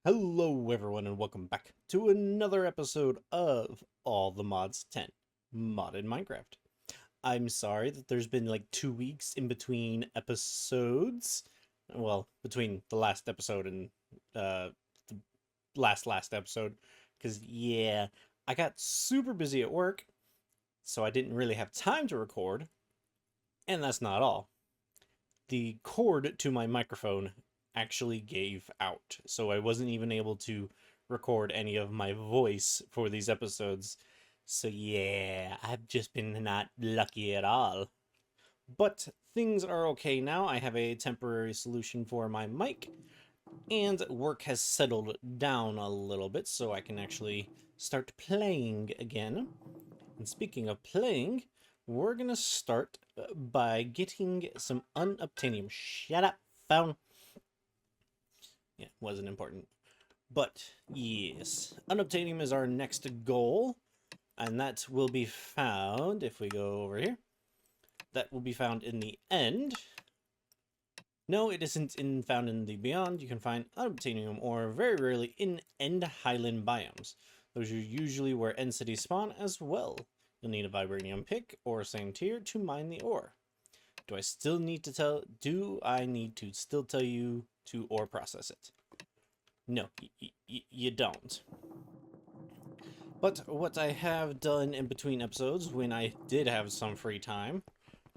Hello everyone and welcome back to another episode of All the Mods 10 Modded Minecraft. I'm sorry that there's been like 2 weeks in between episodes. Well, between the last episode and the last episode. Because yeah, I got super busy at work, so I didn't really have time to record. And that's not all. The cord to my microphone actually gave out, so I wasn't even able to record any of my voice for these episodes. So yeah, I've just been not lucky at all. But things are okay now. I have a temporary solution for my mic, and work has settled down a little bit, so I can actually start playing again. And speaking of playing, we're gonna start by getting some Unobtainium. Shut up, phone. Yeah, wasn't important. But yes, Unobtainium is our next goal, and that will be found, if we go over here, that will be found in the end. No, it isn't found in the beyond. You can find Unobtainium ore very rarely in end highland biomes. Those are usually where end cities spawn as well. You'll need a vibranium pick or same tier to mine the ore. Do I need to still tell you to ore process it? No, you don't. But what I have done in between episodes, when I did have some free time,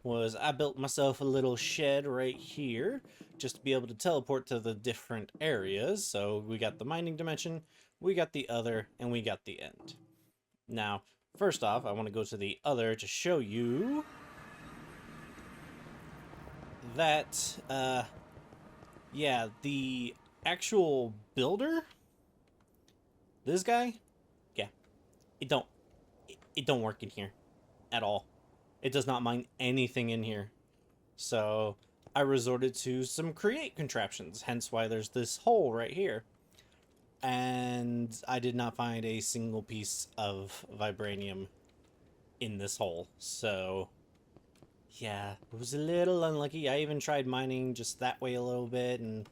was I built myself a little shed right here, just to be able to teleport to the different areas. So we got the mining dimension, we got the other, and we got the end. Now, first off, I want to go to the other to show you that, yeah, the actual builder, this guy, yeah, it don't work in here at all. It does not mine anything in here. So I resorted to some create contraptions, hence why there's this hole right here. And I did not find a single piece of vibranium in this hole. So yeah, it was a little unlucky. I even tried mining just that way a little bit, and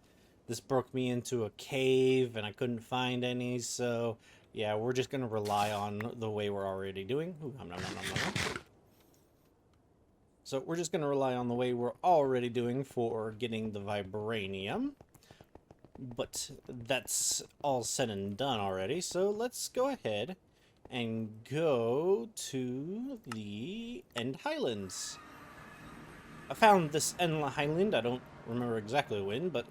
this broke me into a cave and I couldn't find any. So yeah, we're just gonna rely on the way we're already doing. Ooh, nom, nom, nom, nom, nom. So we're just gonna rely on the way we're already doing for getting the vibranium. But that's all said and done already, so let's go ahead and go to the End Highlands. I found this End Highland, I don't remember exactly when, but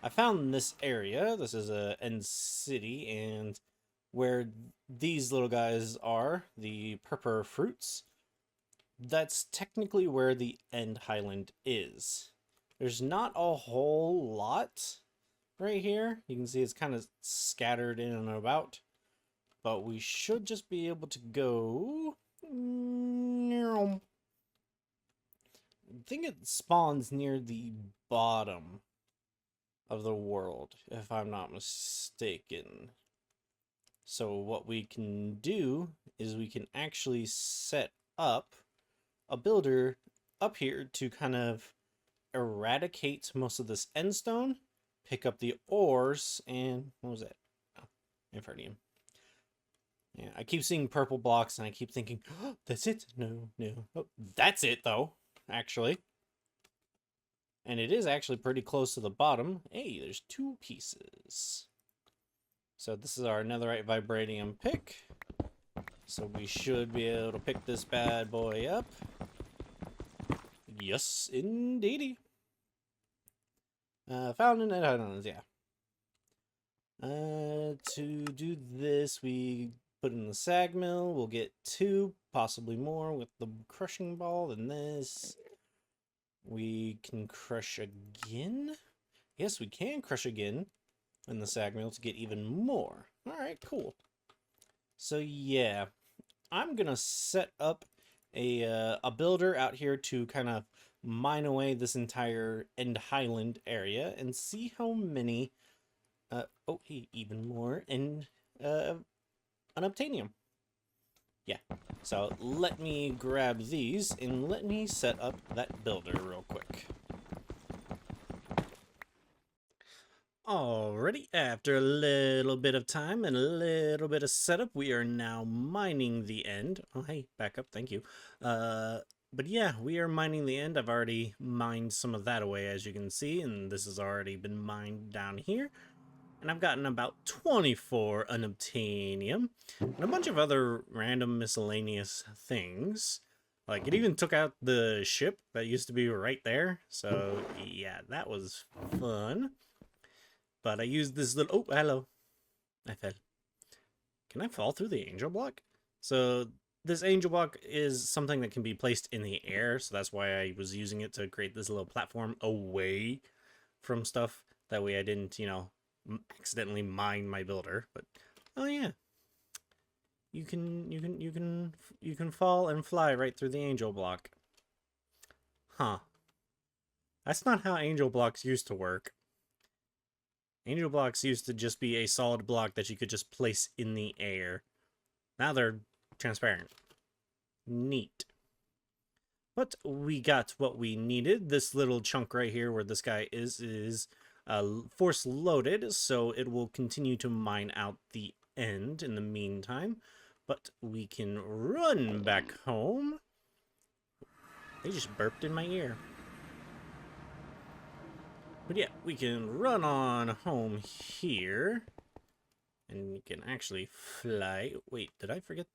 I found this area. This is a End City, and where these little guys are, the purple fruits, that's technically where the End Highland is. There's not a whole lot right here. You can see it's kind of scattered in and about, but we should just be able to go. I think it spawns near the bottom of the world, if I'm not mistaken. So what we can do is we can actually set up a builder up here to kind of eradicate most of this endstone, pick up the ores, and what was that? Oh, Infernium. Yeah, I keep seeing purple blocks and I keep thinking, oh, that's it. No. Oh, that's it though, actually. And it is actually pretty close to the bottom. Hey, there's 2 pieces. So this is our netherite vibranium pick. So we should be able to pick this bad boy up. Yes, indeedy. Found in it, I don't know, yeah. To do this, we put in the sag mill. We'll get 2, possibly more, with the crushing ball. Then this, we can crush again. Yes, we can crush again in the sag mill to get even more. All right, cool. So yeah, I'm gonna set up a builder out here to kind of mine away this entire End Highland area and see how many oh, even more in Unobtainium. Yeah, so let me grab these and let me set up that builder real quick. Alrighty, after a little bit of time and a little bit of setup, we are now mining the end. Oh, hey, back up, thank you. But yeah, we are mining the end. I've already mined some of that away, as you can see, and this has already been mined down here. And I've gotten about 24 Unobtainium and a bunch of other random miscellaneous things. Like, it even took out the ship that used to be right there. So, yeah, that was fun. But I used this little... Oh, hello. I fell. Can I fall through the angel block? So this angel block is something that can be placed in the air. So that's why I was using it to create this little platform away from stuff. That way I didn't, you know, accidentally mine my builder. But, oh yeah. You can fall and fly right through the angel block. Huh. That's not how angel blocks used to work. Angel blocks used to just be a solid block that you could just place in the air. Now they're transparent. Neat. But we got what we needed. This little chunk right here where this guy is force loaded, so it will continue to mine out the end in the meantime. But we can run back home. They just burped in my ear. But yeah, we can run on home here. And we can actually fly. Wait, did I forget?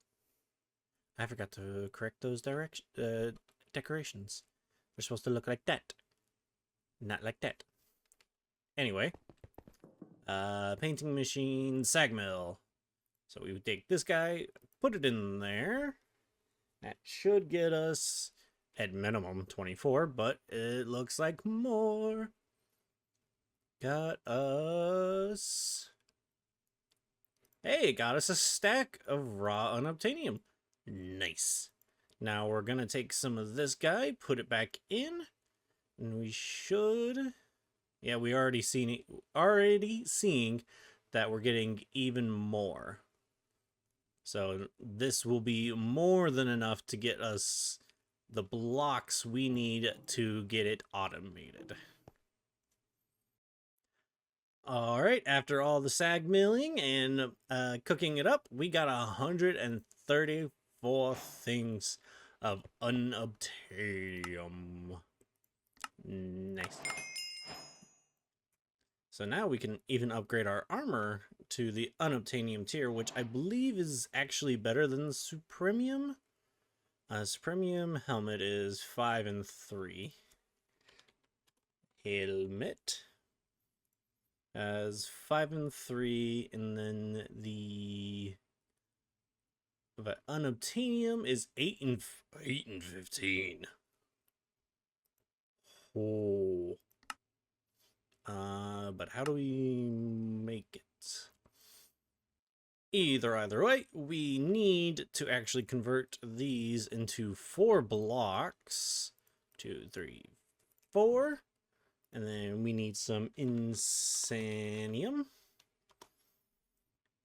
I forgot to correct those decorations. They're supposed to look like that. Not like that. Anyway. Painting machine, sag mill. So we would take this guy, put it in there. That should get us at minimum 24, but it looks like more. Got us... Hey, got us a stack of raw unobtainium. Nice. Now we're gonna take some of this guy, put it back in, and we should... Yeah, we already seeing that we're getting even more. So this will be more than enough to get us the blocks we need to get it automated. Alright, after all the sag milling and cooking it up, we got 134 things of unobtainium. Nice. So now we can even upgrade our armor to the unobtainium tier, which I believe is actually better than the supremium. Supremium helmet is 5 and 3. Helmet as 5 and 3, and then the unobtainium is 8 and 15. Oh. But how do we make it? Either way, we need to actually convert these into 4 blocks. 2, 3, 4. And then we need some insanium.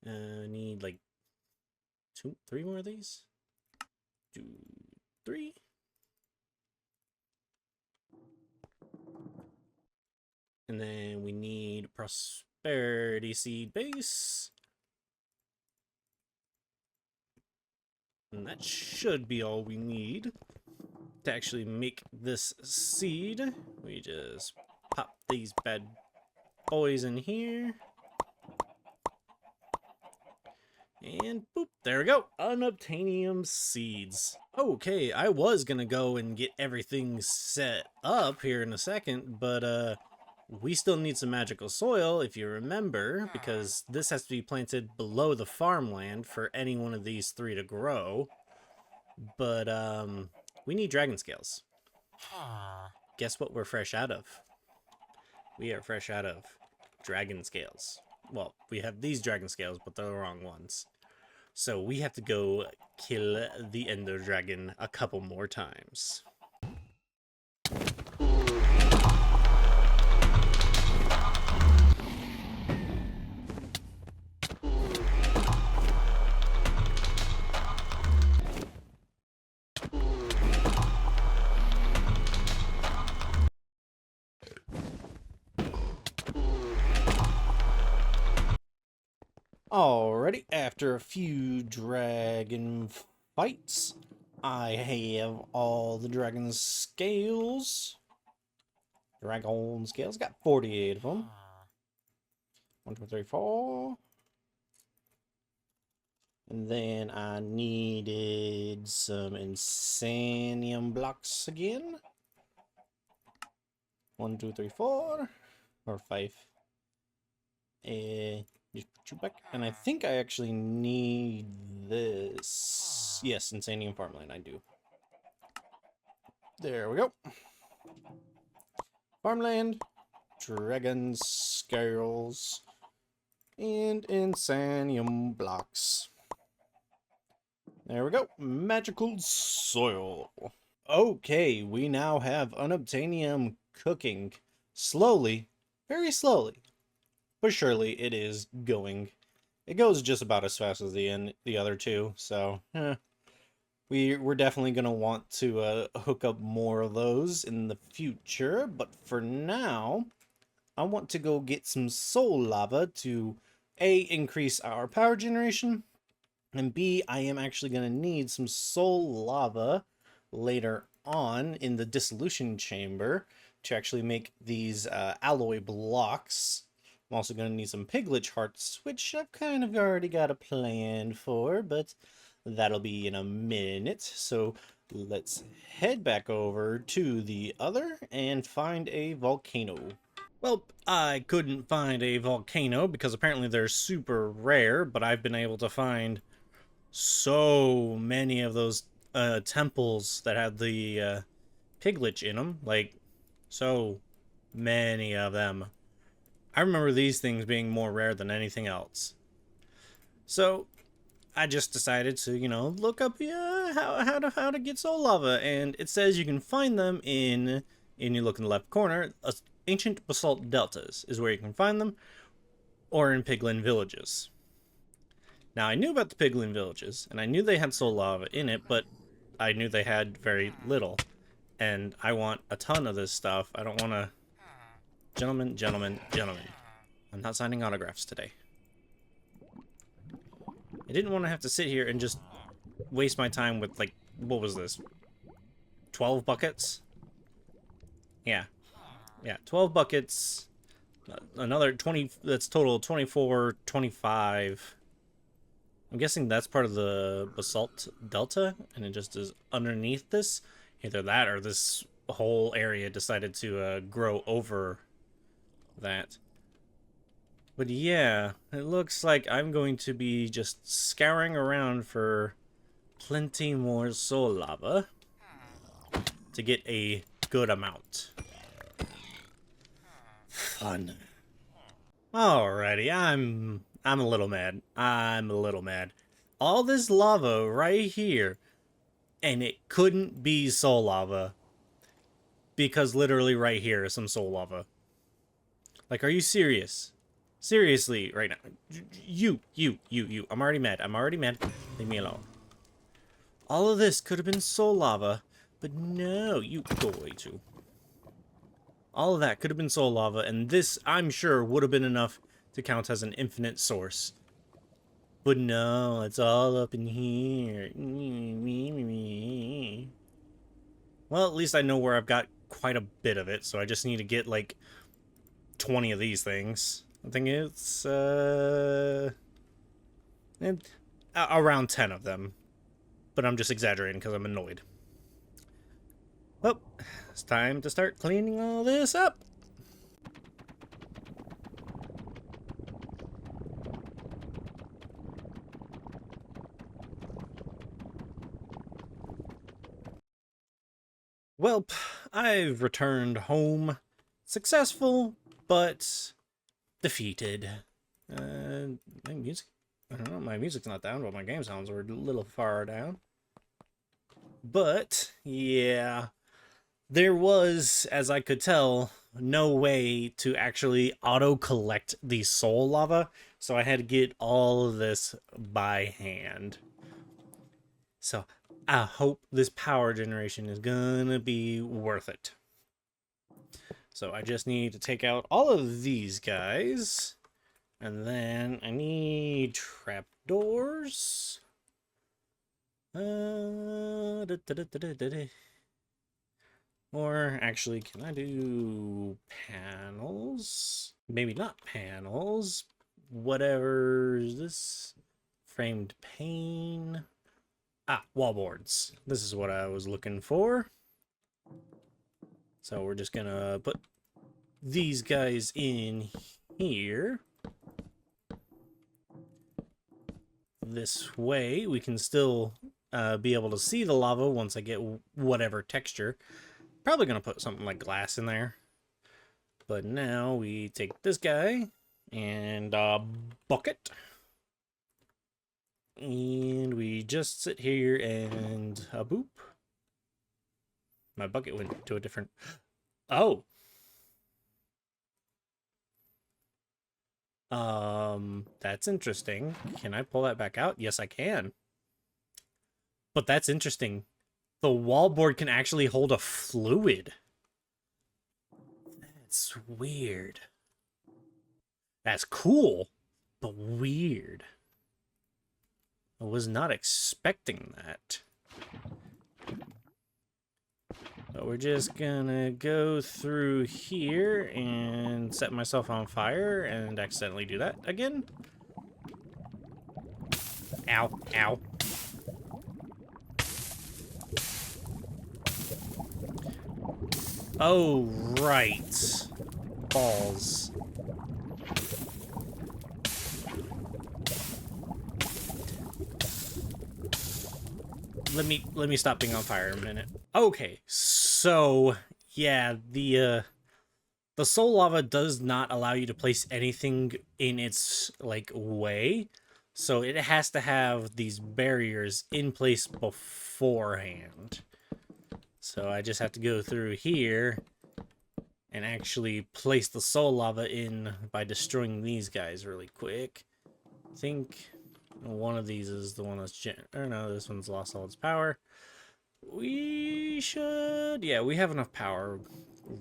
Need like 2, 3 more of these. 2, 3. And then we need prosperity seed base. And that should be all we need to actually make this seed. We just pop these bad boys in here. And boop, there we go. Unobtainium seeds. Okay, I was gonna go and get everything set up here in a second, but we still need some magical soil, if you remember, because this has to be planted below the farmland for any one of these 3 to grow. But we need dragon scales. Guess what we're fresh out of? We are fresh out of dragon scales. Well, we have these dragon scales, but they're the wrong ones. So we have to go kill the ender dragon a couple more times. Alrighty, after a few dragon fights, I have all the dragon scales. Dragon scales, got 48 of them. 1, 2, 3, 4. And then I needed some insanium blocks again. 1, 2, 3, 4. Or 5. Just put you back. And I think I actually need this. Yes, insanium farmland, I do. There we go. Farmland, dragon scales, and insanium blocks. There we go. Magical soil. Okay, we now have unobtainium cooking. Slowly, very slowly, but surely it is going. It goes just about as fast as the other two, so we're definitely going to want to hook up more of those in the future, but for now, I want to go get some soul lava to A, increase our power generation, and B, I am actually going to need some soul lava later on in the dissolution chamber to actually make these alloy blocks. I'm also going to need some piglet hearts, which I've kind of already got a plan for, but that'll be in a minute. So let's head back over to the other and find a volcano. Well, I couldn't find a volcano because apparently they're super rare, but I've been able to find so many of those temples that had the piglet in them. Like, so many of them. I remember these things being more rare than anything else. So I just decided to, look up how to get soul lava, and it says you can find them in you look in the left corner. Ancient basalt deltas is where you can find them, or in piglin villages. Now I knew about the piglin villages, and I knew they had soul lava in it, but I knew they had very little, and I want a ton of this stuff. I don't want to. Gentlemen, gentlemen, gentlemen. I'm not signing autographs today. I didn't want to have to sit here and just waste my time with, like, what was this? 12 buckets? Yeah. Yeah, 12 buckets. Another 20, that's total 24, 25. I'm guessing that's part of the basalt delta, and it just is underneath this. Either that or this whole area decided to grow over that. But yeah, it looks like I'm going to be just scouring around for plenty more soul lava to get a good amount. Fun. Alrighty, I'm a little mad. I'm a little mad. All this lava right here, and it couldn't be soul lava. Because literally right here is some soul lava. Like, are you serious? Seriously, right now. You. I'm already mad. Leave me alone. All of this could have been soul lava, but no, you go away too. All of that could have been soul lava, and this, I'm sure, would have been enough to count as an infinite source. But no, it's all up in here. Well, at least I know where I've got quite a bit of it, so I just need to get, like, 20 of these things. I think it's, around 10 of them. But I'm just exaggerating because I'm annoyed. Well, it's time to start cleaning all this up. Welp, I've returned home. Successful, but defeated. My music, I don't know, my music's not down, but my game sounds are a little far down. But, yeah, there was, as I could tell, no way to actually auto-collect the soul lava, so I had to get all of this by hand. So, I hope this power generation is gonna be worth it. So I just need to take out all of these guys. And then I need trapdoors. Or actually, can I do panels? Maybe not panels. Whatever is this? Framed pane. Ah, wallboards. This is what I was looking for. So we're just gonna put these guys in here. This way we can still be able to see the lava once I get whatever texture. Probably gonna put something like glass in there. But now we take this guy and bucket. And we just sit here and boop. My bucket went to a different... Oh! That's interesting. Can I pull that back out? Yes, I can. But that's interesting. The wallboard can actually hold a fluid. That's weird. That's cool, but weird. I was not expecting that. But we're just gonna go through here and set myself on fire and accidentally do that again. Ow, ow. Oh, right. Balls. Let me stop being on fire a minute. Okay, so yeah, the soul lava does not allow you to place anything in its like way, so it has to have these barriers in place beforehand. So I just have to go through here and actually place the soul lava in by destroying these guys really quick. I think one of these is the one that's or no, this one's lost all its power. We should... Yeah, we have enough power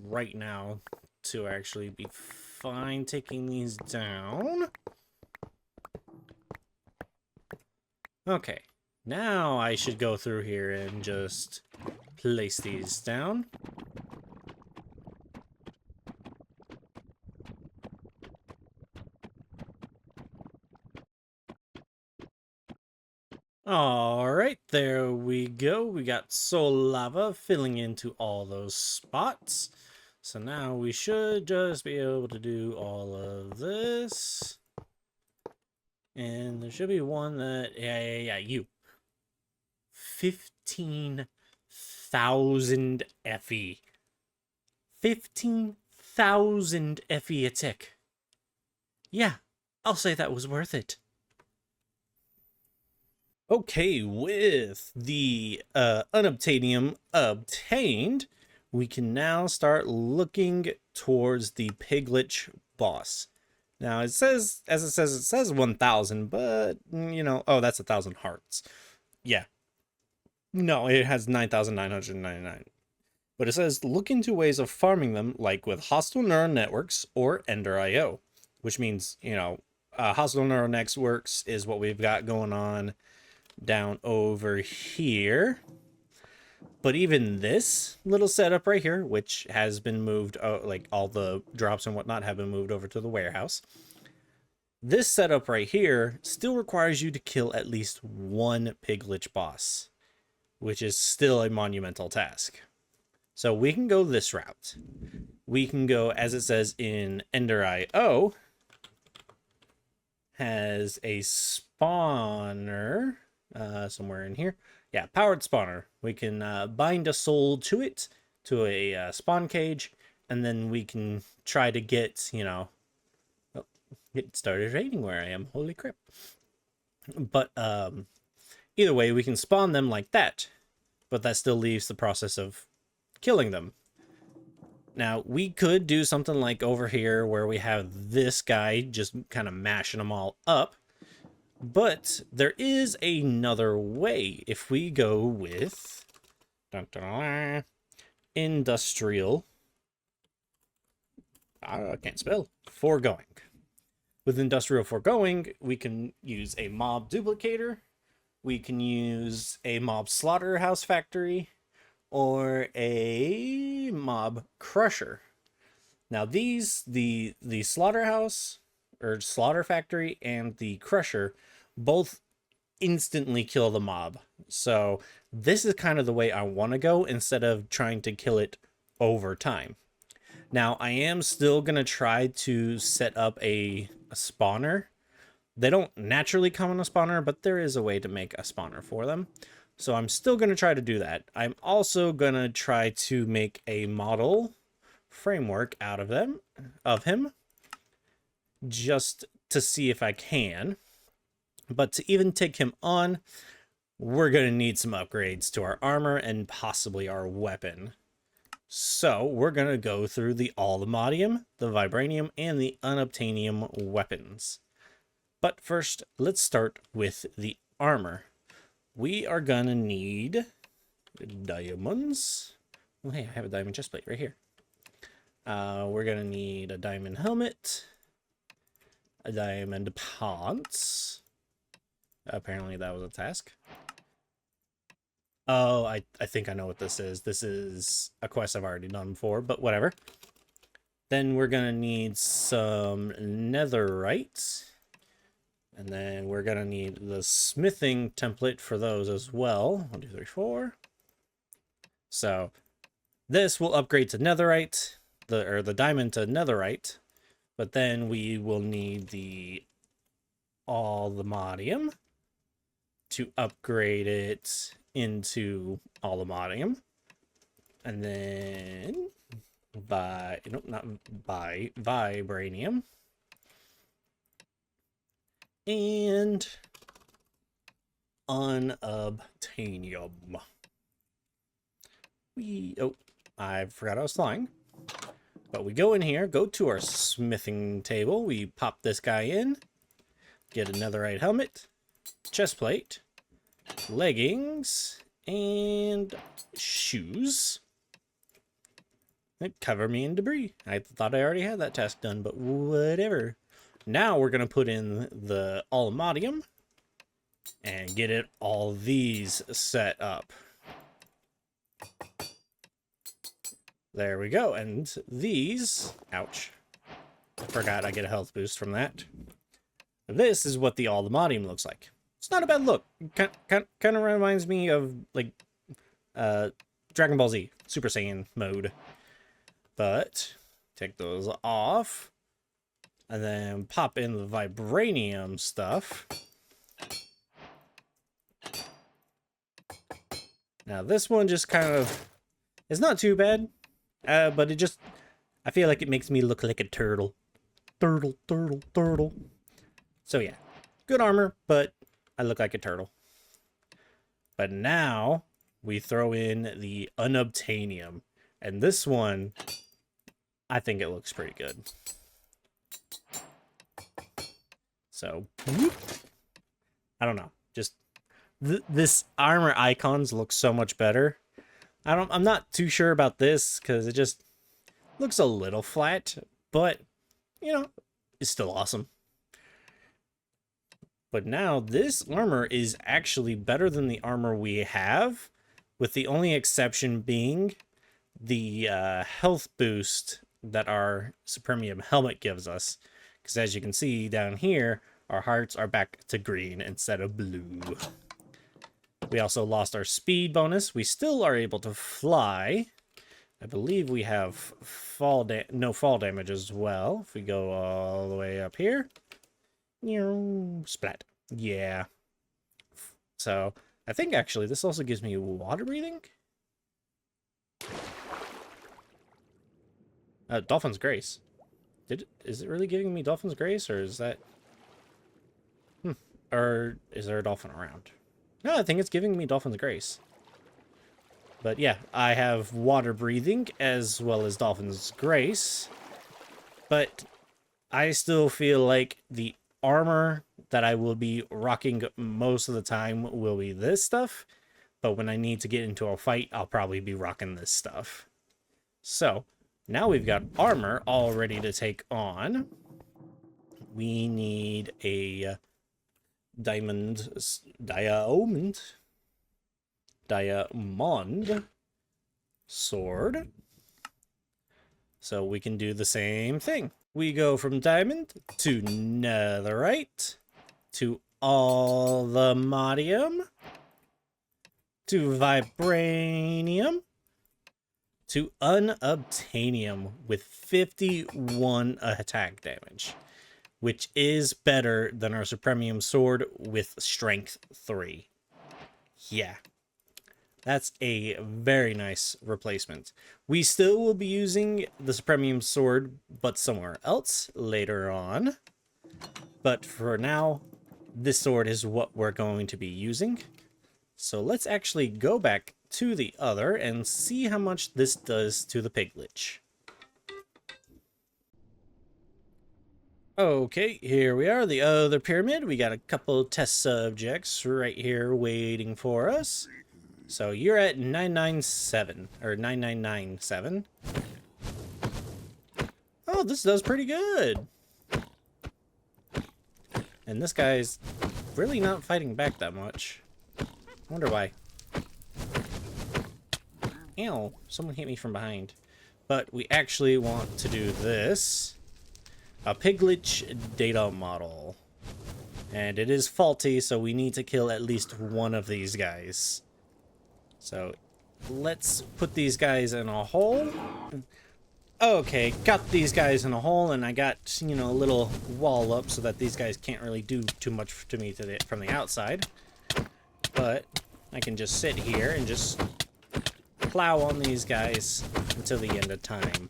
right now to actually be fine taking these down. Okay, now I should go through here and just place these down. Alright, there we go. We got soul lava filling into all those spots. So now we should just be able to do all of this. And there should be one that... Yeah, you. 15,000 FE. 15,000 FE a tick. Yeah, I'll say that was worth it. Okay, with the Unobtainium obtained, we can now start looking towards the Piglich boss. Now, it says 1,000, but, you know, oh, that's 1,000 hearts. Yeah. No, it has 9,999. But it says, look into ways of farming them, like with hostile neural networks or Ender IO, which means, you know, hostile neural networks is what we've got going on down over here. But even this little setup right here, which has been moved, like all the drops and whatnot have been moved over to the warehouse. This setup right here still requires you to kill at least one Piglich boss, which is still a monumental task. So we can go this route. We can go, as it says in Ender IO, has a spawner somewhere in here. Yeah, powered spawner. We can bind a soul to it, to a spawn cage, and then we can try to get, you know... Oh, it started raining where I am. Holy crap. But either way, we can spawn them like that, but that still leaves the process of killing them. Now, we could do something like over here where we have this guy just kind of mashing them all up. But there is another way. If we go with industrial, I can't spell, foregoing. With industrial foregoing, we can use a mob duplicator, we can use a mob slaughterhouse factory, or a mob crusher. Now these, the slaughterhouse or slaughter factory and the crusher, both instantly kill the mob. So this is kind of the way I want to go instead of trying to kill it over time. Now I am still going to try to set up a spawner. They don't naturally come on a spawner, but there is a way to make a spawner for them. So I'm still going to try to do that. I'm also going to try to make a model framework out of him, just to see if I can. But to even take him on, we're going to need some upgrades to our armor and possibly our weapon. So we're going to go through the Unobtainium, the Vibranium, and the Unobtainium weapons. But first, let's start with the armor. We are going to need diamonds. Oh, hey, I have a diamond chestplate right here. We're going to need a diamond helmet, a diamond pants. Apparently that was a task. Oh, I think I know what this is. This is a quest I've already done before, but whatever. Then we're going to need some netherite. And then we're going to need the smithing template for those as well. 1, 2, 3, 4. So this will upgrade to netherite, the diamond to netherite. But then we will need the Unobtainium to upgrade it into Unobtainium. And then Vibranium. And Unobtainium. I forgot I was flying. But we go in here, go to our smithing table, we pop this guy in, get a netherite helmet, chest plate, leggings, and shoes. Cover me in debris. I thought I already had that task done, but whatever. Now we're going to put in the Unobtainium and get all these set up. There we go. And these, ouch, I forgot I get a health boost from that. This is what the Unobtainium looks like. It's not a bad look. Kind of reminds me of like Dragon Ball Z Super Saiyan mode. But take those off. And then pop in the Vibranium stuff. Now this one just kind of, it's not too bad, but it just, I feel like it makes me look like a turtle. Turtle. So yeah, good armor, but I look like a turtle. But now we throw in the Unobtainium. And this one, I think it looks pretty good. So, I don't know. Just this armor icons look so much better. I'm not too sure about this because it just looks a little flat, but you know, it's still awesome. But now this armor is actually better than the armor we have, with the only exception being the health boost that our Supremium helmet gives us. Because as you can see down here, our hearts are back to green instead of blue. We also lost our speed bonus. We still are able to fly. I believe we have no fall damage as well. If we go all the way up here. Splat. Yeah. So, I think actually this also gives me water breathing. Dolphin's Grace. Is it really giving me Dolphin's Grace, or is that... Or is there a dolphin around? No, I think it's giving me Dolphin's Grace. But yeah, I have water breathing as well as Dolphin's Grace. But I still feel like the armor that I will be rocking most of the time will be this stuff. But when I need to get into a fight, I'll probably be rocking this stuff. So, now we've got armor all ready to take on. we need a diamond sword. So we can do the same thing. We go from diamond to netherite to aluminium to vibranium to unobtainium with 51 attack damage, which is better than our supremium sword with strength 3. Yeah. That's a very nice replacement. We still will be using the Supremium Sword, but somewhere else later on. But for now, this sword is what we're going to be using. So let's actually go back to the other and see how much this does to the piglich. Okay, here we are, the other pyramid. We got a couple test subjects right here waiting for us. So you're at 997, or 9997. Oh, this does pretty good. And this guy's really not fighting back that much. I wonder why. Ew, someone hit me from behind. But we actually want to do this. A piglich data model. And it is faulty, so we need to kill at least one of these guys. So let's put these guys in a hole. Okay, got these guys in a hole, and I got, you know, a little wall up so that these guys can't really do too much to me from the outside. But I can just sit here and just plow on these guys until the end of time.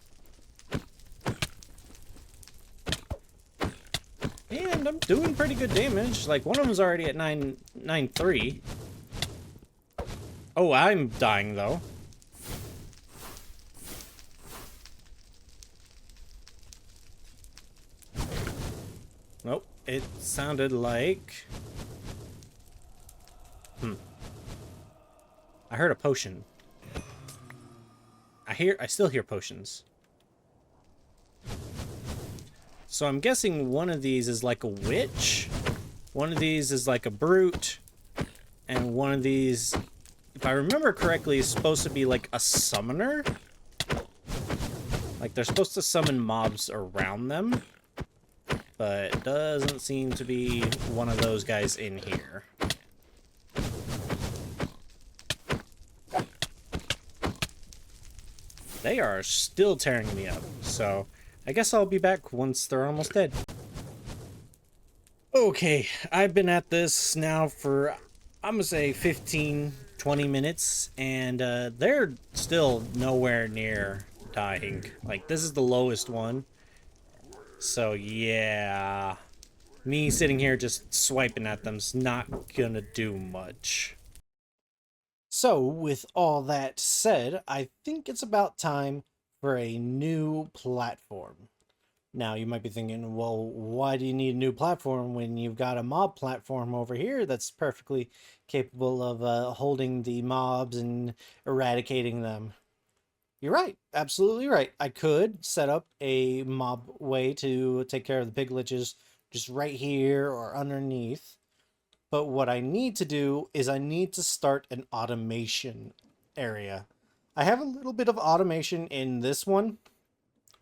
And I'm doing pretty good damage. Like, one of them's already at 993. Oh, I'm dying, though. Nope, it sounded like... I heard a potion. I still hear potions. So I'm guessing one of these is like a witch, one of these is like a brute, and one of these, if I remember correctly, is supposed to be like a summoner. Like they're supposed to summon mobs around them, but doesn't seem to be one of those guys in here. They are still tearing me up, so I guess I'll be back once they're almost dead. Okay, I've been at this now for, I'm gonna say 15, 20 minutes, and they're still nowhere near dying. Like, this is the lowest one. So, yeah. Me sitting here just swiping at them's not gonna do much. So, with all that said, I think it's about time for a new platform. Now, you might be thinking, well, why do you need a new platform when you've got a mob platform over here that's perfectly capable of holding the mobs and eradicating them? You're right, absolutely right. I could set up a mob way to take care of the pigliches just right here or underneath. But what I need to do is I need to start an automation area. I have a little bit of automation in this one,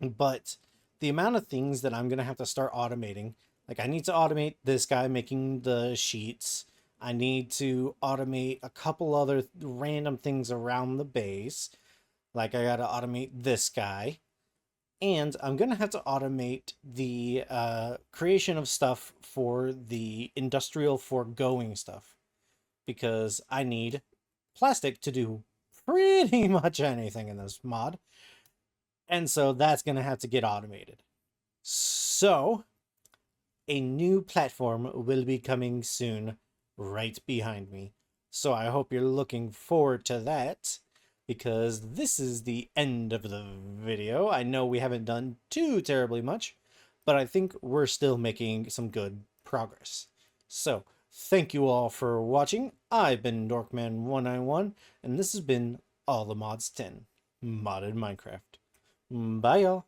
but the amount of things that I'm going to have to start automating, like I need to automate this guy making the sheets. I need to automate a couple other random things around the base. Like I got to automate this guy. And I'm going to have to automate the creation of stuff for the industrial foregoing stuff. Because I need plastic to do pretty much anything in this mod. And so that's going to have to get automated. So, a new platform will be coming soon right behind me. So I hope you're looking forward to that. Because this is the end of the video. I know we haven't done too terribly much, but I think we're still making some good progress. So, thank you all for watching. I've been Dorkman191, and this has been All the Mods 10, Modded Minecraft. Bye, y'all.